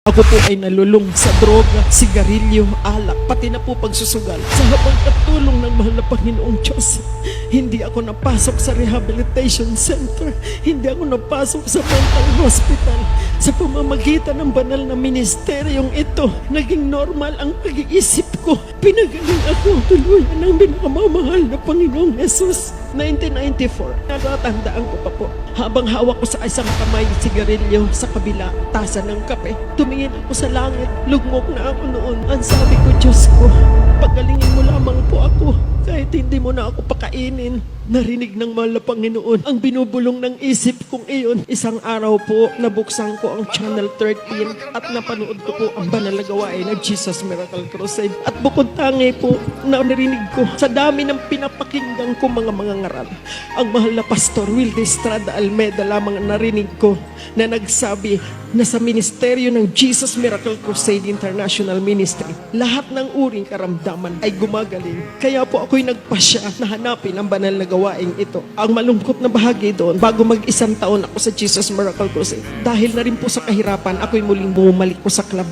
Ako po ay nalulung sa droga, sigarilyo, alak, pati na po pagsusugal. Sa habang katulong ng mahal na Panginoong Diyos, hindi ako napasok sa rehabilitation center, hindi ako napasok sa mental hospital. Sa pamamagitan ng banal na ministeryong ito, naging normal ang pag-iisip ko. Pinagaling ako tuluyan ng pinakamamahal na Panginoong Jesus. 1994, natatandaan ko pa po. Habang hawak ko sa isang kamay sigarilyo, sa kabila, tasa ng kape, tumingin ako sa langit, lugmok na ako noon. Ang sabi ko, Diyos ko, pagalingin mo lamang po ako. Kahit hindi mo na ako pakainin. Narinig ng mahal na Panginoon ang binubulong ng isip kong iyon. Isang araw po, nabuksan ko ang Channel 13 at napanood ko po ang banal na gawain ng Jesus Miracle Crusade. At bukod tangi po, narinig ko sa dami ng pinapakinggan ko mga ngaral. Ang mahal na Pastor Wilde Estrada Almeda lamang narinig ko na nagsabi na sa ministeryo ng Jesus Miracle Crusade International Ministry, lahat ng uring karamdaman ay gumagaling. Kaya po ako'y nagpasya na hanapin ang banal na gawaing ito. Ang malungkot na bahagi doon, bago mag-isang taon ako sa Jesus Miracle Crusade, dahil na rin po sa kahirapan, ako'y muling bumalik po sa club.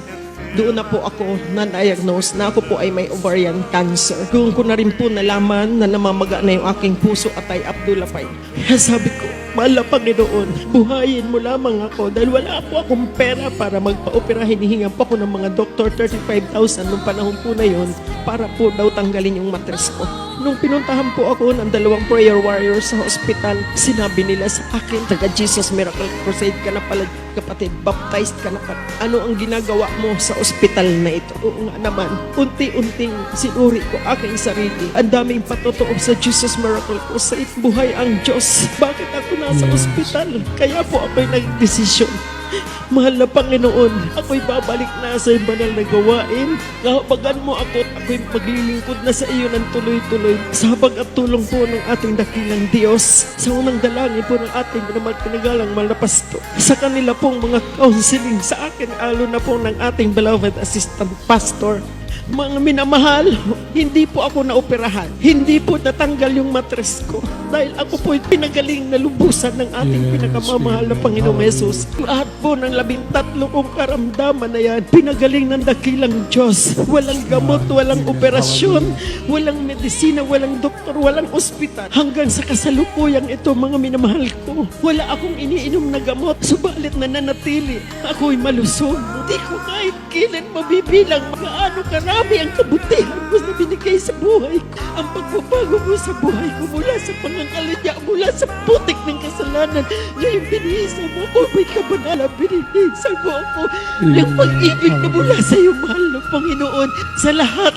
Doon na po ako na-diagnose na ako po ay may ovarian cancer. Doon ko na rin po nalaman na namamaga na yung aking puso at ay Abdulapay. Kaya sabi ko, mahal na Panginoon, buhayin mo lamang ako dahil wala po akong pera para magpa-opera. Hinihingan pa ko ng mga doktor 35,000 nung panahon po na yon para po daw tanggalin yung matres ko. Nung pinuntahan po ako ng 2 prayer warriors sa hospital, sinabi nila sa akin, taga Jesus Miracle Crusade ka na pala kapatid, baptized ka na pala. Ano ang ginagawa mo sa ospital na ito? Oo nga naman, unti-unting sinuri ko aking sarili. Ang daming patotoo sa Jesus Miracle Crusade. Buhay ang Diyos. Bakit ako nasa ospital? Kaya po ako'y nagdesisyon. Mahal na Panginoon, ako'y babalik na sa banal na gawain. Kahabagan mo ako at ako'y paglilingkod na sa iyo ng tuloy-tuloy. Sa habag at tulong po ng ating dakilang Diyos, sa unang dalangin po ng ating pinagalang mahal na Pastor, sa kanila pong mga counseling sa akin, lalo na po ng ating beloved assistant pastor. Mga minamahal, hindi po ako naoperahan. Hindi po natanggal yung matres ko. Dahil ako po pinagaling na lubusan ng ating pinakamamahal na Panginoong Jesus. Lahat po ng 13 kong karamdaman na yan, pinagaling ng dakilang Diyos. Walang gamot, walang operasyon, walang medisina, walang doktor, walang ospital. Hanggang sa kasalukuyang ito, mga minamahal ko, wala akong iniinom na gamot. Subalit na nanatili, ako'y malusog. Hindi ko kahit kailan mabibilang gaano karami ang kabutihan mo na binigay sa buhay ko. Ang pagbabago mo sa buhay ko mula sa pangangaladya, mula sa putik ng kasalanan. Ngayon binihisa mo ako, may kabanalan, binihisa mo ako. Yung pag-ibig na mula sa iyo, mahal na Panginoon, sa lahat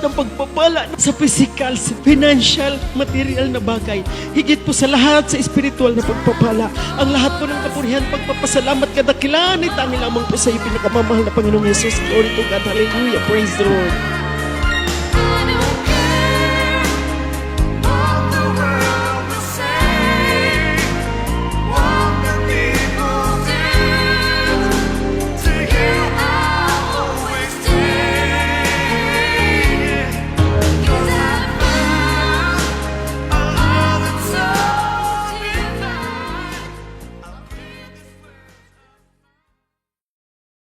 ng pagpapala sa physical, sa financial, material na bagay. Higit po sa lahat sa spiritual na pagpapala. Ang lahat po ng kapurihan, pagpapasalamat, kadakilan, ay tanging lamang po sa iyo, pinakamamahal na Panginoong Jesus. Glory to God. Hallelujah. Praise the Lord.